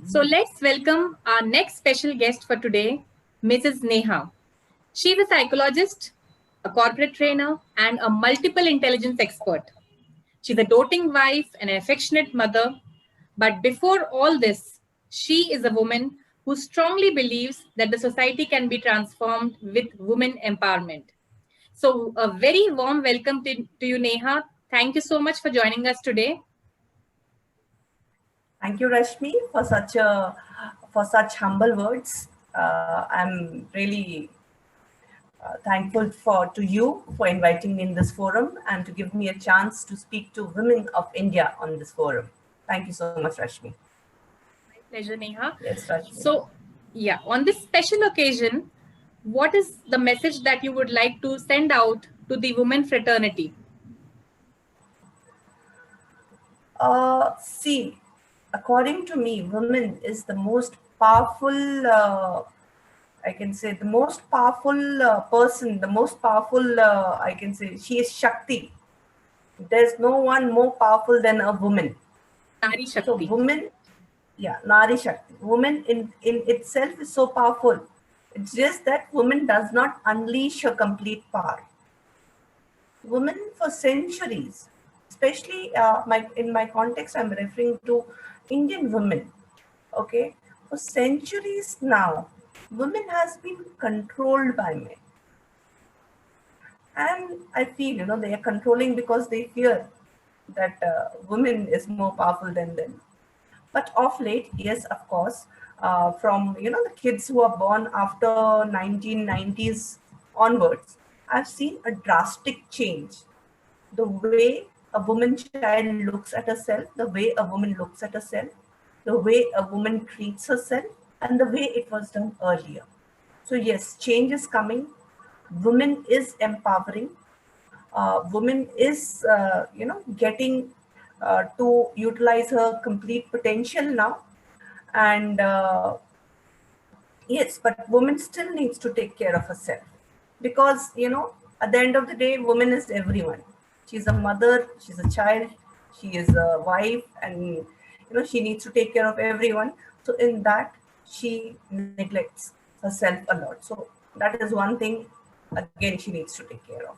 So let's welcome our next special guest for today, Mrs. Neha. She's a psychologist, a corporate trainer, and a multiple intelligence expert. She's a doting wife and an affectionate mother. But before all this, she is a woman who strongly believes that the society can be transformed with women empowerment. So, a very warm welcome to you, Neha. Thank you so much for joining us today. Thank you, Rashmi, for such humble words. I'm really thankful to you for inviting me in this forum and to give me a chance to speak to women of India on this forum. Thank you so much, Rashmi. My pleasure, Neha. Yes, Rashmi. So, yeah, on this special occasion, what is the message that you would like to send out to the women fraternity? See, according to me, women is the most powerful. I can say the most powerful person, the most powerful. I can say she is Shakti. There's no one more powerful than a woman. Nari So Shakti. women, yeah, Nari Shakti. Woman in itself is so powerful. It's just that woman does not unleash her complete power. Women for centuries, especially in my context, I'm referring to Indian women. Okay, for centuries now, women has been controlled by men, and I feel they are controlling because they fear that women is more powerful than them. But of late, yes, of course, from the kids who are born after 1990s onwards, I've seen a drastic change. The way a woman child looks at herself, the way a woman looks at herself, the way a woman treats herself, and the way it was done earlier. So yes, change is coming. Women is empowering. Woman is getting to utilize her complete potential now, and yes, but woman still needs to take care of herself, because at the end of the day, woman is everyone. She's a mother, she's a child, she is a wife, and she needs to take care of everyone. So in that, she neglects herself a lot. So that is one thing, again, she needs to take care of.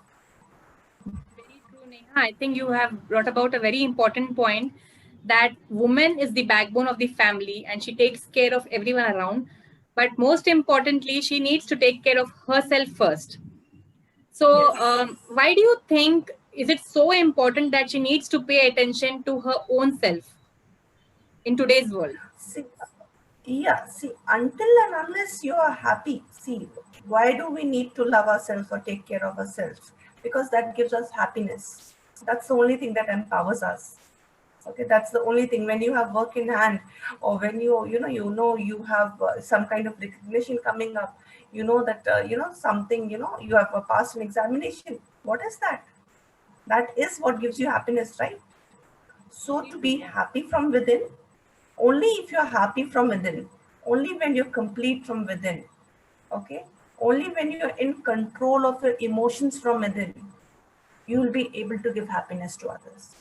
Very true, Neha. I think you have brought about a very important point that woman is the backbone of the family and she takes care of everyone around. But most importantly, she needs to take care of herself first. So, Yes. why do you think is it so important that she needs to pay attention to her own self in today's world? See, yeah, see, until and unless you are happy, see, why do we need to love ourselves or take care of ourselves? Because that gives us happiness. That's the only thing that empowers us. Okay, that's the only thing. When you have work in hand, or when you have some kind of recognition coming up, that something, you have passed an examination. What is that? That is what gives you happiness, right? So Very to true. be happy from within, only if you're happy from within, only when you're complete from within, okay, only when you're in control of your emotions from within, you will be able to give happiness to others.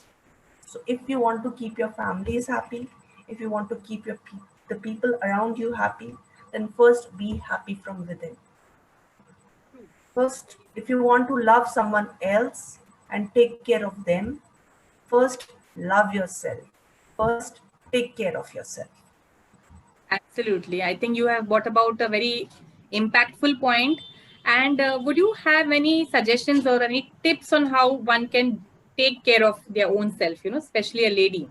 So if you want to keep your families happy, if you want to keep the people around you happy, then first be happy from within. True. First, if you want to love someone else and take care of them, first love yourself. First, take care of yourself. Absolutely. I think you have brought about a very impactful point. And would you have any suggestions or any tips on how one can take care of their own self, especially a lady?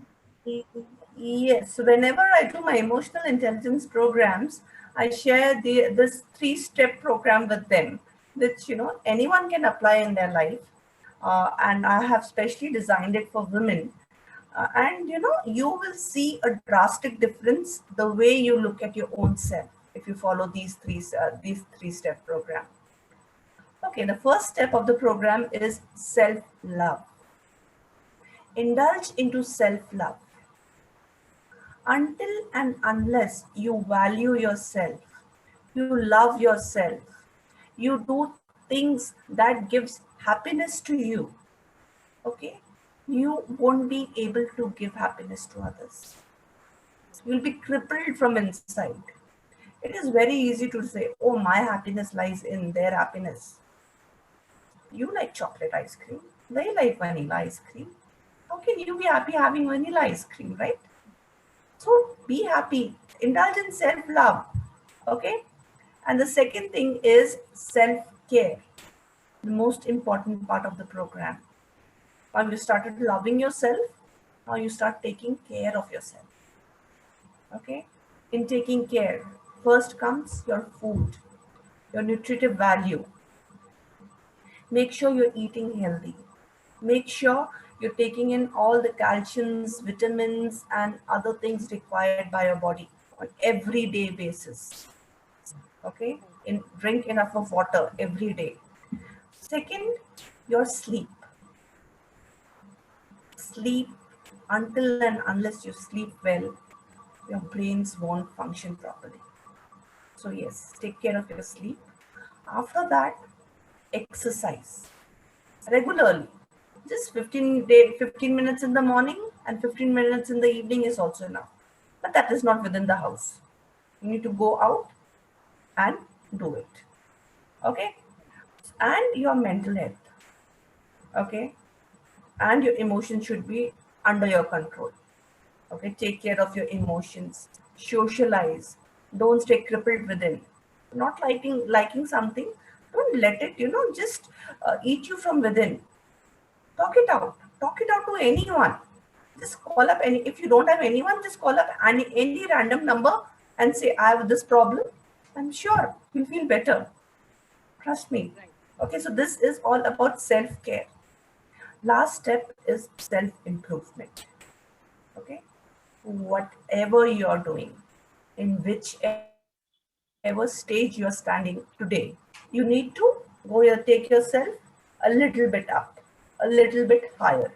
Yes, whenever I do my emotional intelligence programs, I share this three-step program with them, which anyone can apply in their life, and I have specially designed it for women. And you will see a drastic difference the way you look at your own self if you follow these three-step program. Okay, the first step of the program is self-love. Indulge into self-love. Until and unless you value yourself, you love yourself, you do things that gives happiness to you, okay, you won't be able to give happiness to others. You'll be crippled from inside. It is very easy to say, oh, my happiness lies in their happiness. You like chocolate ice cream. They like vanilla ice cream. How can you be happy having vanilla ice cream, right? So be happy. Indulge in self-love. Okay? And the second thing is self-care. The most important part of the program. When you started loving yourself, now you start taking care of yourself. Okay? In taking care, first comes your food, your nutritive value. Make sure you're eating healthy. Make sure you're taking in all the calciums, vitamins, and other things required by your body on everyday basis. Okay? Drink enough of water every day. Second, your sleep. Sleep until and unless you sleep well, your brains won't function properly. So yes, take care of your sleep. After that, exercise regularly. Just 15 minutes in the morning and 15 minutes in the evening is also enough. But that is not within the house. You need to go out and do it. Okay? And your mental health. Okay? And your emotions should be under your control. Okay? Take care of your emotions. Socialize. Don't stay crippled within. Not liking something, don't let it, just eat you from within. Talk it out. Talk it out to anyone. Just call up any. If you don't have anyone, just call up any random number and say, I have this problem. I'm sure you'll feel better. Trust me. Okay, so this is all about self-care. Last step is self-improvement. Okay, whatever you're doing, in whichever stage you're standing today, you need to take yourself a little bit up, a little bit higher.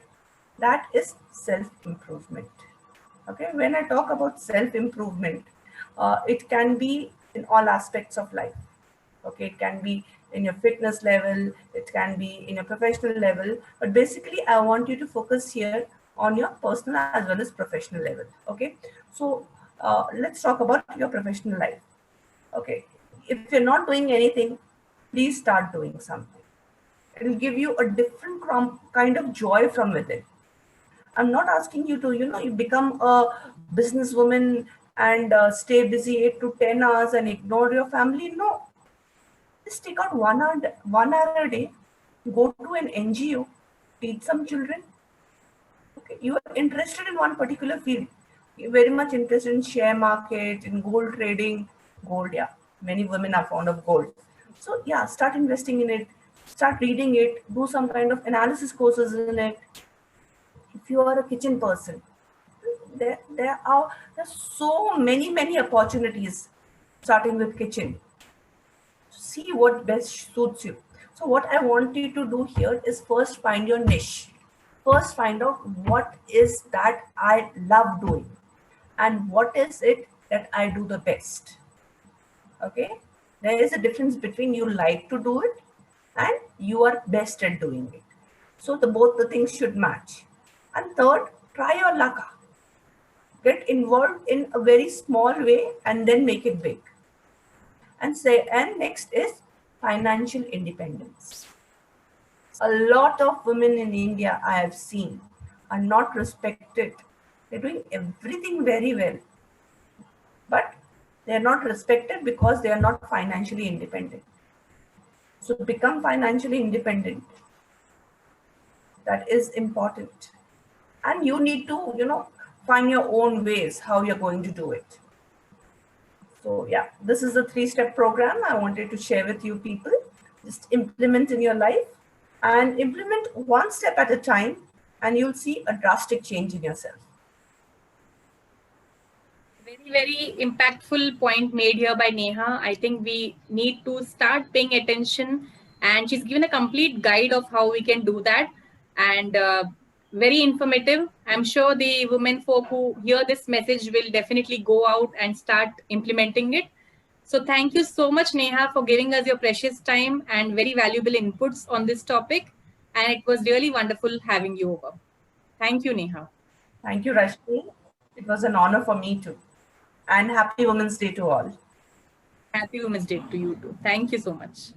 That is self-improvement. Okay, when I talk about self-improvement, it can be in all aspects of life. Okay, it can be in your fitness level, it can be in your professional level, but basically I want you to focus here on your personal as well as professional level. Okay, so let's talk about your professional life. Okay, if you're not doing anything, please start doing something. It will give you a different kind of joy from within. I'm not asking you to, you become a businesswoman and stay busy 8 to 10 hours and ignore your family. No, just take out 1 hour a day, go to an NGO, teach some children. Okay, you are interested in one particular field. You're very much interested in share market, in gold trading. Gold, yeah, many women are fond of gold. So yeah, start investing in it, start reading it, do some kind of analysis courses in it. If you are a kitchen person, there's so many opportunities starting with kitchen. See what best suits you. So what I want you to do here is first find your niche. First find out what is that I love doing and what is it that I do the best. Okay, there is a difference between you like to do it and you are best at doing it. So both the things should match. And third, try your luck. Get involved in a very small way and then make it big. And next is financial independence. A lot of women in India I have seen are not respected. They're doing everything very well, but they're not respected because they are not financially independent. So become financially independent. That is important. And you need to, find your own ways how you're going to do it. So yeah, this is a 3-step program I wanted to share with you people. Just implement in your life and implement one step at a time and you'll see a drastic change in yourself. Very, very impactful point made here by Neha. I think we need to start paying attention, and she's given a complete guide of how we can do that, and very informative. I'm sure the women folk who hear this message will definitely go out and start implementing it. So thank you so much, Neha, for giving us your precious time and very valuable inputs on this topic. And it was really wonderful having you over. Thank you, Neha. Thank you, Rashmi. It was an honor for me too. And happy Women's Day to all. Happy Women's Day to you too. Thank you so much.